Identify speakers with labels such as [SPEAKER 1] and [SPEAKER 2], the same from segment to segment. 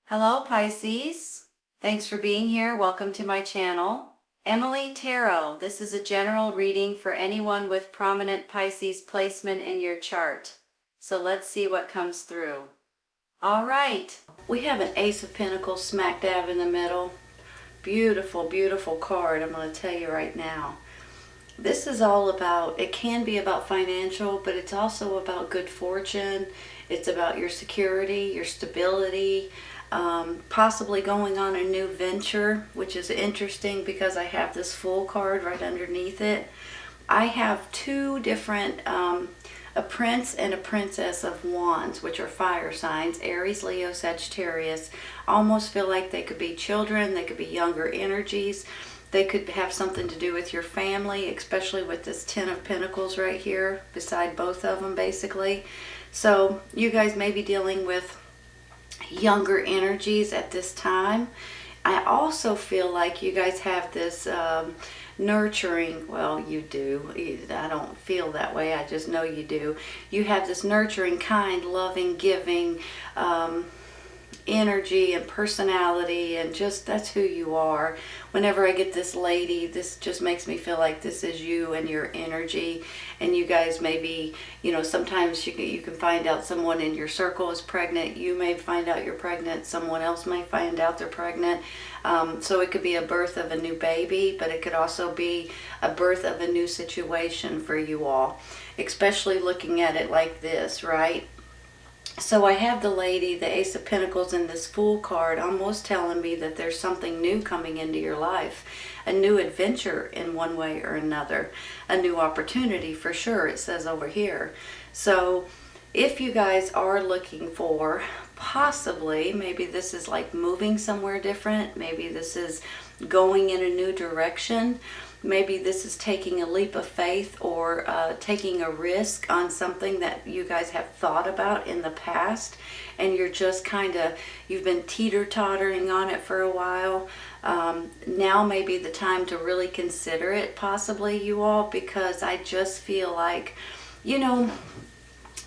[SPEAKER 1] Hello Pisces, thanks for being here. Welcome to my channel. Emily Tarot. This is a general reading for anyone with prominent Pisces placement in your chart. So let's see what comes through. All right, we have an Ace of Pentacles smack dab in the middle. Beautiful, beautiful card, I'm going to tell you right now. This is all about, it can be about financial, but it's also about good fortune. It's about your security, your stability, possibly going on a new venture, which is interesting because I have this Fool card right underneath it. I have two different, a Prince and a Princess of Wands, which are fire signs, Aries, Leo, Sagittarius. Almost feel like they could be children, they could be younger energies. They could have something to do with your family, especially with this Ten of Pentacles right here, beside both of them, basically. So you guys may be dealing with younger energies at this time. I also feel like you guys have this nurturing, well, you do. I don't feel that way. I just know you do. You have this nurturing, kind, loving, giving, energy and personality, and just that's who you are. Whenever I get this lady, this just makes me feel like this is you and your energy. And you guys maybe, you know, sometimes you can find out someone in your circle is pregnant. You may find out you're pregnant. Someone else may find out they're pregnant. So it could be a birth of a new baby, but it could also be a birth of a new situation for you all, especially looking at it like this, right? So I have the lady, the Ace of Pentacles, and this Fool card almost telling me that there's something new coming into your life. A new adventure in one way or another. A new opportunity for sure, it says over here. So if you guys are looking for possibly, maybe this is like moving somewhere different. Maybe this is going in a new direction. Maybe this is taking a leap of faith or taking a risk on something that you guys have thought about in the past, and you're just kind of, you've been teeter-tottering on it for a while. Now may be the time to really consider it, possibly, you all, because I just feel like, you know,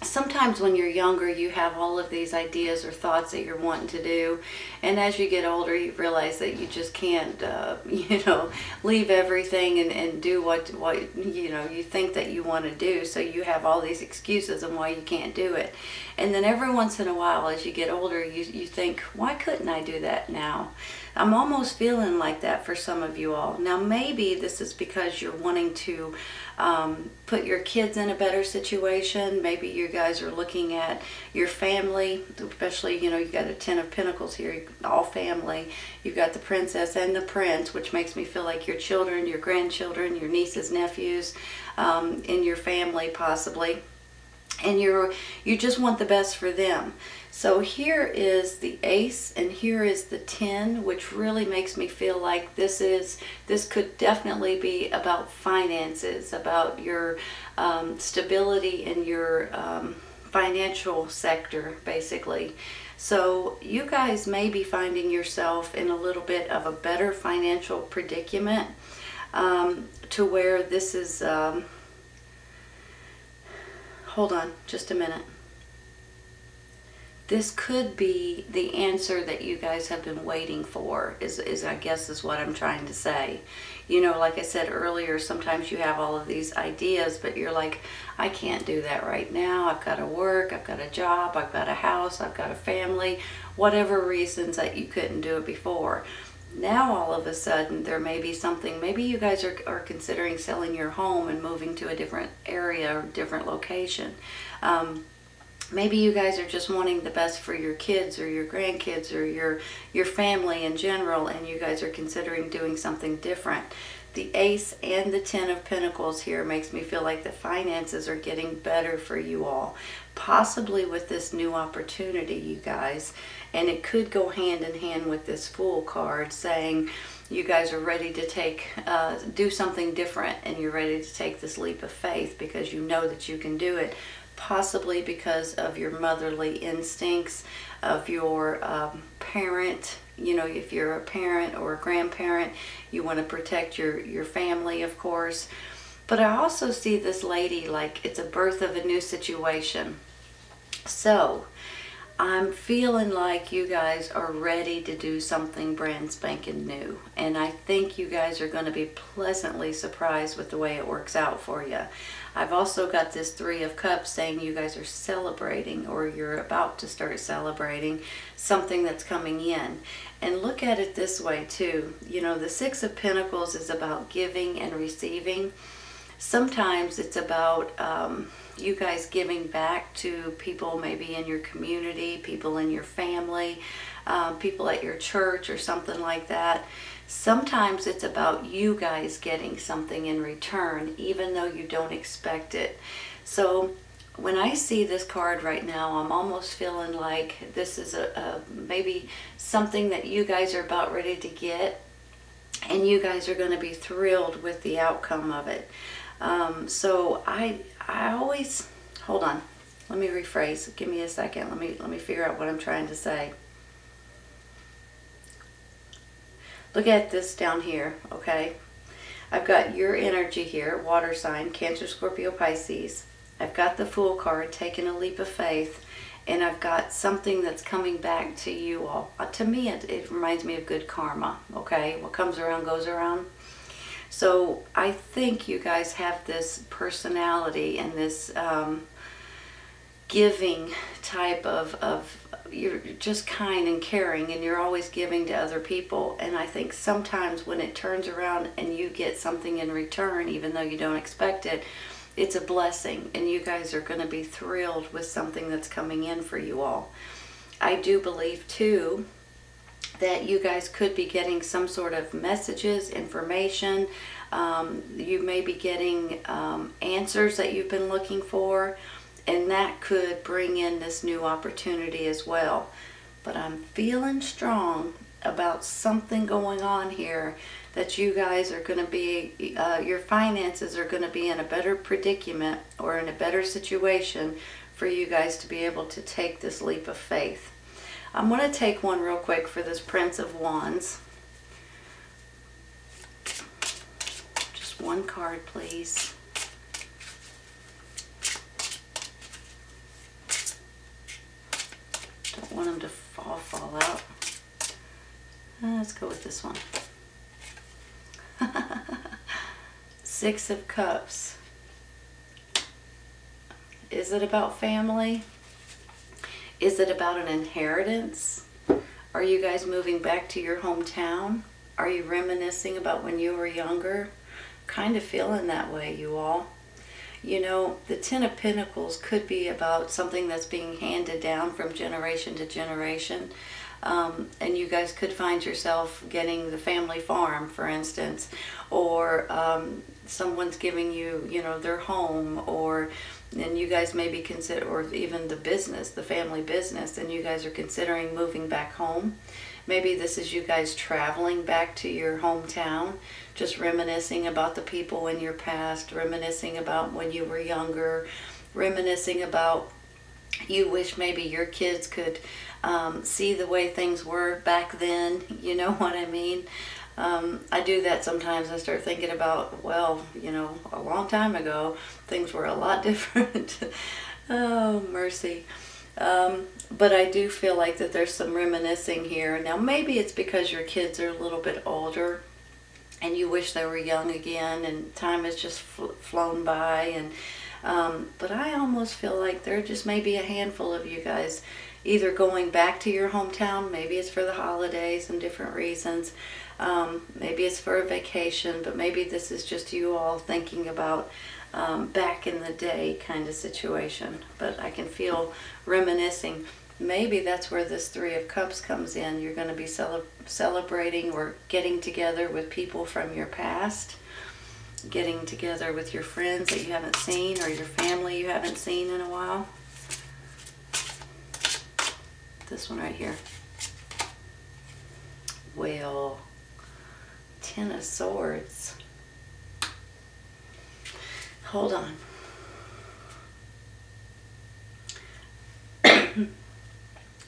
[SPEAKER 1] sometimes when you're younger, you have all of these ideas or thoughts that you're wanting to do, and as you get older, you realize that you just can't, you know, leave everything and do what you know you think that you want to do. So you have all these excuses on why you can't do it, and then every once in a while, as you get older, you think, why couldn't I do that now? I'm almost feeling like that for some of you all. Now maybe this is because you're wanting to put your kids in a better situation. Maybe you guys are looking at your family, especially, you know, you got a Ten of Pentacles here, all family. You've got the Princess and the Prince, which makes me feel like your children, your grandchildren, your nieces, nephews, in your family possibly. And you just want the best for them. So here is the Ace and here is the 10, which really makes me feel like this could definitely be about finances, about your stability in your financial sector, basically. So you guys may be finding yourself in a little bit of a better financial predicament, to where this is, hold on just a minute. This could be the answer that you guys have been waiting for, is I guess is what I'm trying to say. You know, like I said earlier, sometimes you have all of these ideas, but you're like, I can't do that right now. I've got to work, I've got a job, I've got a house, I've got a family, whatever reasons that you couldn't do it before. Now all of a sudden there may be something, maybe you guys are considering selling your home and moving to a different area or different location. Maybe you guys are just wanting the best for your kids or your grandkids or your family in general, and you guys are considering doing something different. The Ace and the Ten of Pentacles here makes me feel like the finances are getting better for you all, possibly with this new opportunity, you guys. And it could go hand in hand with this Fool card saying you guys are ready to take, do something different, and you're ready to take this leap of faith because you know that you can do it. Possibly because of your motherly instincts, of your parent. You know, if you're a parent or a grandparent, you want to protect your family, of course. But I also see this lady like it's a birth of a new situation. So I'm feeling like you guys are ready to do something brand spanking new. And I think you guys are going to be pleasantly surprised with the way it works out for you. I've also got this Three of Cups saying you guys are celebrating, or you're about to start celebrating something that's coming in. And look at it this way too. You know, the Six of Pentacles is about giving and receiving. Sometimes it's about you guys giving back to people maybe in your community, people in your family, people at your church or something like that. Sometimes it's about you guys getting something in return, even though you don't expect it. So when I see this card right now, I'm almost feeling like this is maybe something that you guys are about ready to get, and you guys are going to be thrilled with the outcome of it. So I always, hold on, let me rephrase. Give me a second. Let me figure out what I'm trying to say. Look at this down here, okay? I've got your energy here, water sign, Cancer, Scorpio, Pisces. I've got the Fool card, taking a leap of faith, and I've got something that's coming back to you all. To me, it reminds me of good karma, okay? What comes around goes around. So I think you guys have this personality and this giving type of you're just kind and caring, and you're always giving to other people. And I think sometimes when it turns around and you get something in return, even though you don't expect it, it's a blessing, and you guys are going to be thrilled with something that's coming in for you all. I do believe too that you guys could be getting some sort of messages, information. You may be getting answers that you've been looking for, and that could bring in this new opportunity as well. But I'm feeling strong about something going on here, that you guys are going to be, your finances are going to be in a better predicament or in a better situation for you guys to be able to take this leap of faith. I'm going to take one real quick for this Prince of Wands. Just one card, please. Don't want them to fall out. Let's go with this one. Six of Cups. Is it about family? Is it about an inheritance? Are you guys moving back to your hometown? Are you reminiscing about when you were younger? Kind of feeling that way, you all. You know, the Ten of Pentacles could be about something that's being handed down from generation to generation. And you guys could find yourself getting the family farm, for instance, or someone's giving you, you know, their home, or and you guys maybe consider, or even the business, the family business, and you guys are considering moving back home. Maybe this is you guys traveling back to your hometown, just reminiscing about the people in your past, reminiscing about when you were younger, reminiscing about you wish maybe your kids could see the way things were back then, you know what I mean? I do that sometimes. I start thinking about, well, you know, a long time ago, things were a lot different. Oh, mercy. But I do feel like that there's some reminiscing here. Now, maybe it's because your kids are a little bit older and you wish they were young again, and time has just flown by. And but I almost feel like there just may be a handful of you guys either going back to your hometown. Maybe it's for the holidays and different reasons. Maybe it's for a vacation, but maybe this is just you all thinking about back in the day kind of situation. But I can feel reminiscing. Maybe that's where this Three of Cups comes in. You're going to be celebrating or getting together with people from your past, getting together with your friends that you haven't seen, or your family you haven't seen in a while. This one right here. Well, Ten of Swords. Hold on.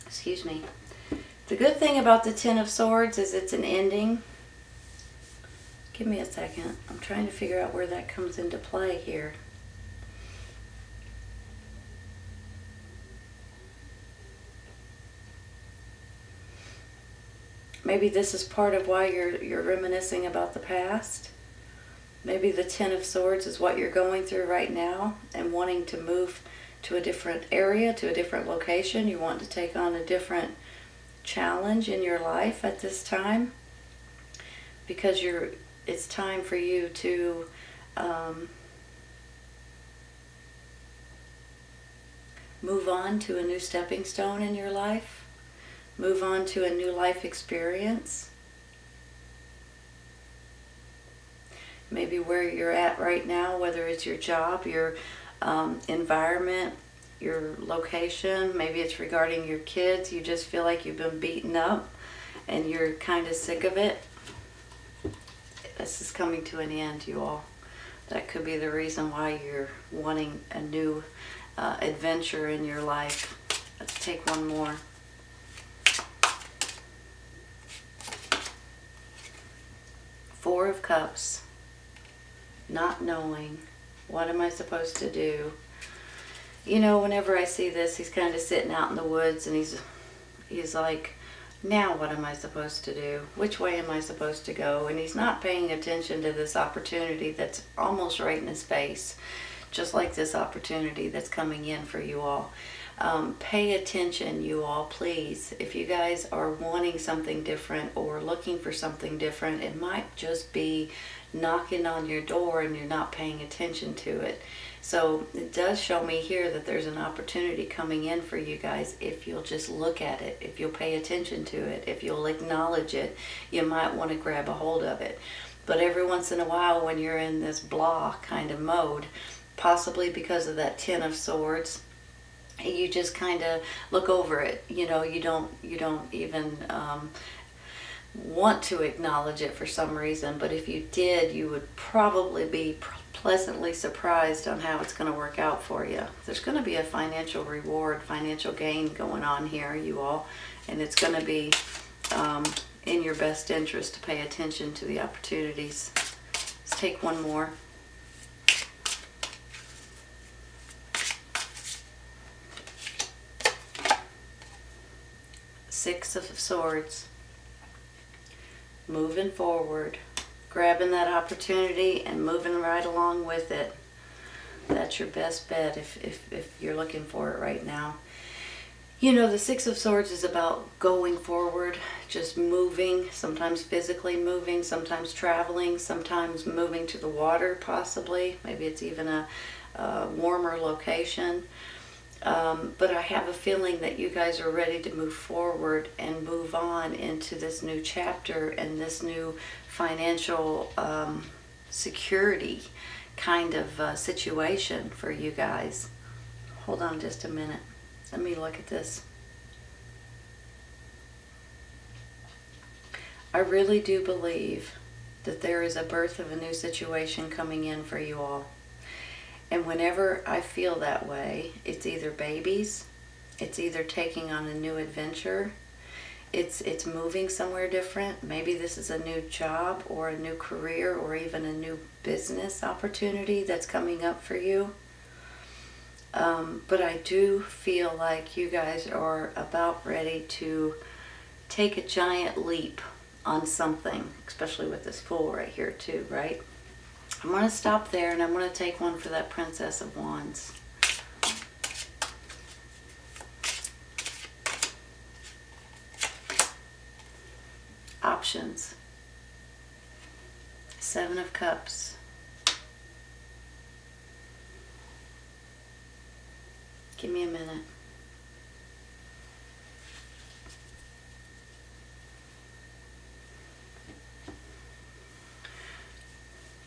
[SPEAKER 1] Excuse me. The good thing about the Ten of Swords is it's an ending. Give me a second. I'm trying to figure out where that comes into play here. Maybe this is part of why you're reminiscing about the past. Maybe the Ten of Swords is what you're going through right now and wanting to move to a different area, to a different location. You want to take on a different challenge in your life at this time, because it's time for you to move on to a new stepping stone in your life, move on to a new life experience. Maybe where you're at right now, whether it's your job, your environment, your location, maybe it's regarding your kids. You just feel like you've been beaten up and you're kind of sick of it. This is coming to an end, you all. That could be the reason why you're wanting a new adventure in your life. Let's take one more. Four of Cups. Not knowing, what am I supposed to do? You know, whenever I see this, he's kind of sitting out in the woods and he's like, now what am I supposed to do? Which way am I supposed to go? And he's not paying attention to this opportunity that's almost right in his face, just like this opportunity that's coming in for you all. Pay attention, you all, please. If you guys are wanting something different or looking for something different, it might just be knocking on your door and you're not paying attention to it. So it does show me here that there's an opportunity coming in for you guys if you'll just look at it, if you'll pay attention to it, if you'll acknowledge it. You might want to grab a hold of it. But every once in a while when you're in this blah kind of mode, possibly because of that Ten of Swords, you just kind of look over it. You know, you don't even want to acknowledge it for some reason, but if you did, you would probably be pleasantly surprised on how it's going to work out for you. There's going to be a financial reward, financial gain going on here, you all, and it's going to be in your best interest to pay attention to the opportunities. Let's take one more. Six of Swords. Moving forward, grabbing that opportunity and moving right along with it. That's your best bet if you're looking for it right now. You know, the Six of Swords is about going forward, just moving, sometimes physically moving, sometimes traveling, sometimes moving to the water possibly. Maybe it's even a warmer location. But I have a feeling that you guys are ready to move forward and move on into this new chapter and this new financial security kind of situation for you guys. Hold on just a minute. Let me look at this. I really do believe that there is a birth of a new situation coming in for you all. And whenever I feel that way, it's either babies, it's either taking on a new adventure, it's moving somewhere different. Maybe this is a new job or a new career or even a new business opportunity that's coming up for you. But I do feel like you guys are about ready to take a giant leap on something, especially with this Fool right here too, right? I'm going to stop there and I'm going to take one for that Princess of Wands. Options. Seven of Cups. Give me a minute.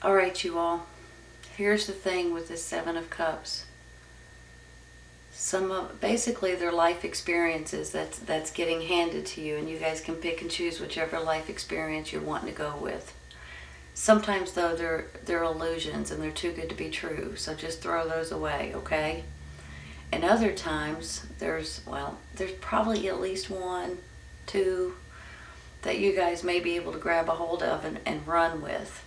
[SPEAKER 1] All right, you all. Here's the thing with this Seven of Cups. Basically they're life experiences that's getting handed to you, and you guys can pick and choose whichever life experience you're wanting to go with. Sometimes though they're illusions and they're too good to be true, so just throw those away, okay? And other times there's probably at least one, two that you guys may be able to grab a hold of and run with.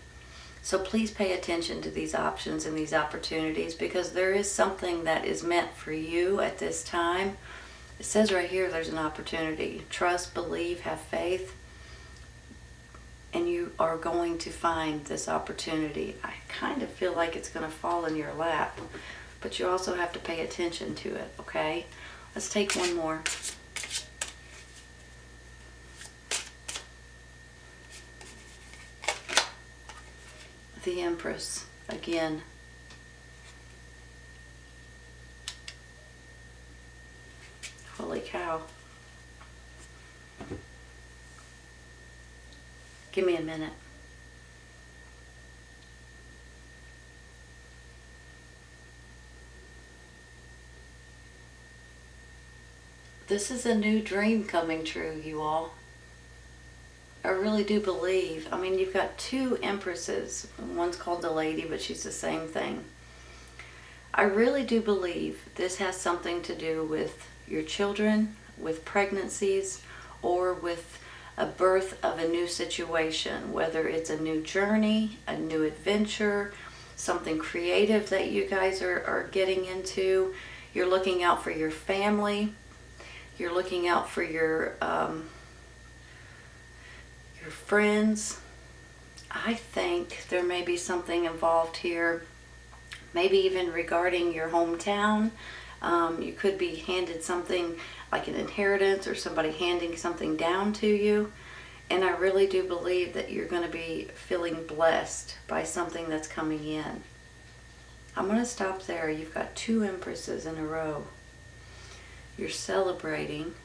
[SPEAKER 1] So please pay attention to these options and these opportunities, because there is something that is meant for you at this time. It says right here there's an opportunity. Trust, believe, have faith. and you are going to find this opportunity. I kind of feel like it's going to fall in your lap, but you also have to pay attention to it, okay? Let's take one more. The Empress again. Holy cow. Give me a minute. This is a new dream coming true, you all. I really do believe. I mean, you've got two empresses. One's called the Lady, but she's the same thing. I really do believe this has something to do with your children, with pregnancies, or with a birth of a new situation, whether it's a new journey, a new adventure, something creative that you guys are getting into. You're looking out for your family. You're looking out for your friends. I think there may be something involved here, maybe even regarding your hometown. You could be handed something like an inheritance or somebody handing something down to you. And I really do believe that you're going to be feeling blessed by something that's coming in. I'm going to stop there. You've got two empresses in a row. You're celebrating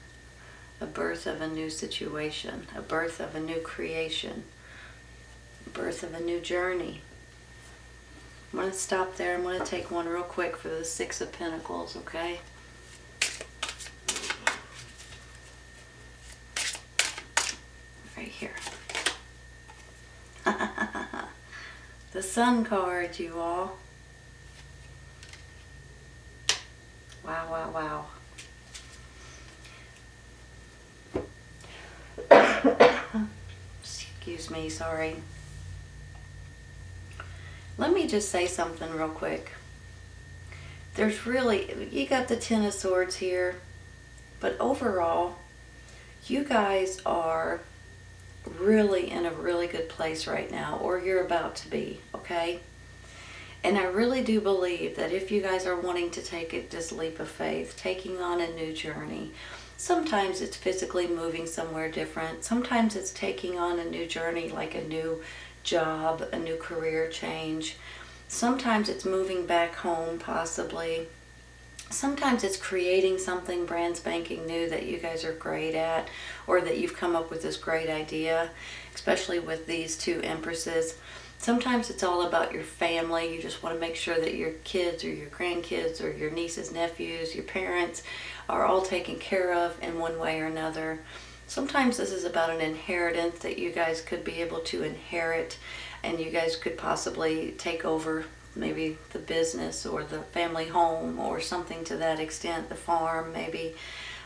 [SPEAKER 1] a birth of a new situation, a birth of a new creation, a birth of a new journey. I'm going to stop there. I'm going to take one real quick for the Six of Pentacles, okay? Right here. The Sun card, you all. Wow, wow, wow. Excuse me, sorry. Let me just say something real quick. There's really, you got the Ten of Swords here, but overall, you guys are really in a really good place right now, or you're about to be, okay? And I really do believe that if you guys are wanting to take this leap of faith, taking on a new journey, sometimes it's physically moving somewhere different. Sometimes it's taking on a new journey, like a new job, a new career change. Sometimes it's moving back home, possibly. Sometimes it's creating something brand spanking new that you guys are great at, or that you've come up with this great idea, especially with these two empresses. Sometimes it's all about your family. You just want to make sure that your kids or your grandkids or your nieces, nephews, your parents are all taken care of in one way or another. Sometimes this is about an inheritance that you guys could be able to inherit, and you guys could possibly take over maybe the business or the family home or something to that extent, the farm maybe.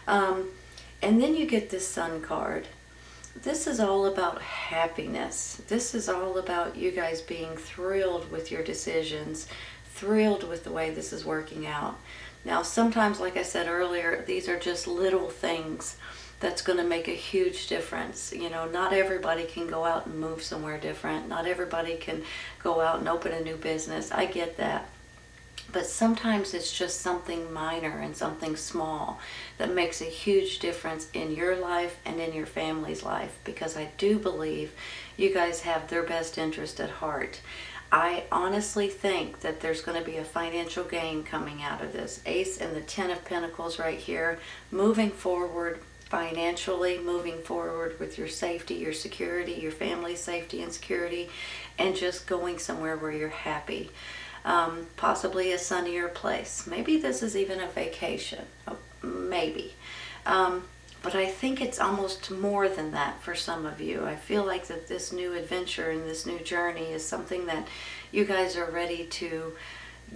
[SPEAKER 1] And then you get this Sun card. This is all about happiness. This is all about you guys being thrilled with your decisions, thrilled with the way this is working out. Now, sometimes, like I said earlier, these are just little things that's going to make a huge difference. You know, not everybody can go out and move somewhere different. Not everybody can go out and open a new business. I get that. But sometimes it's just something minor and something small that makes a huge difference in your life and in your family's life, because I do believe you guys have their best interest at heart. I honestly think that there's going to be a financial gain coming out of this. Ace and the Ten of Pentacles right here, moving forward financially, moving forward with your safety, your security, your family's safety and security, and just going somewhere where you're happy. Possibly a sunnier place. Maybe this is even a vacation. Maybe. But I think it's almost more than that for some of you. I feel like that this new adventure and this new journey is something that you guys are ready to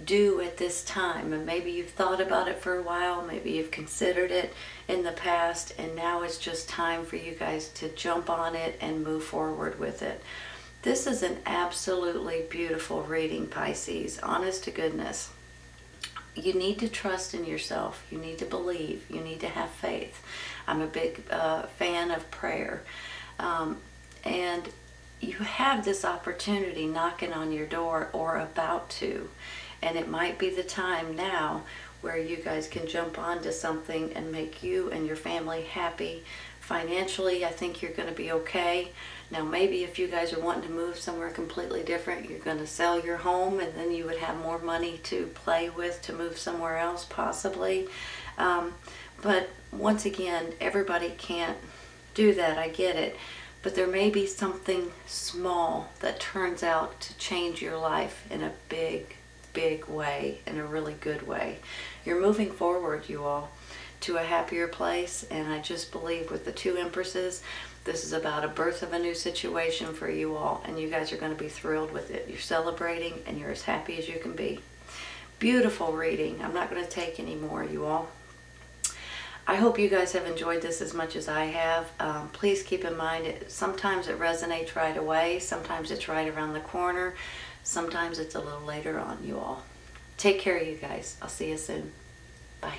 [SPEAKER 1] do at this time. And maybe you've thought about it for a while. Maybe you've considered it in the past. And now it's just time for you guys to jump on it and move forward with it. This is an absolutely beautiful reading, Pisces. Honest to goodness. You need to trust in yourself. You need to believe. You need to have faith. I'm a big fan of prayer. And you have this opportunity knocking on your door or about to, and it might be the time now where you guys can jump onto something and make you and your family happy. Financially, I think you're going to be okay. Now, maybe if you guys are wanting to move somewhere completely different, you're going to sell your home, and then you would have more money to play with to move somewhere else, possibly. But once again, everybody can't do that. I get it. But there may be something small that turns out to change your life in a big, big way, in a really good way. You're moving forward, you all, to a happier place, and I just believe with the two Empresses, this is about a birth of a new situation for you all, and you guys are going to be thrilled with it. You're celebrating, and you're as happy as you can be. Beautiful reading. I'm not going to take any more, you all. I hope you guys have enjoyed this as much as I have. Please keep in mind, sometimes it resonates right away. Sometimes it's right around the corner. Sometimes it's a little later on, you all. Take care, you guys. I'll see you soon. Bye.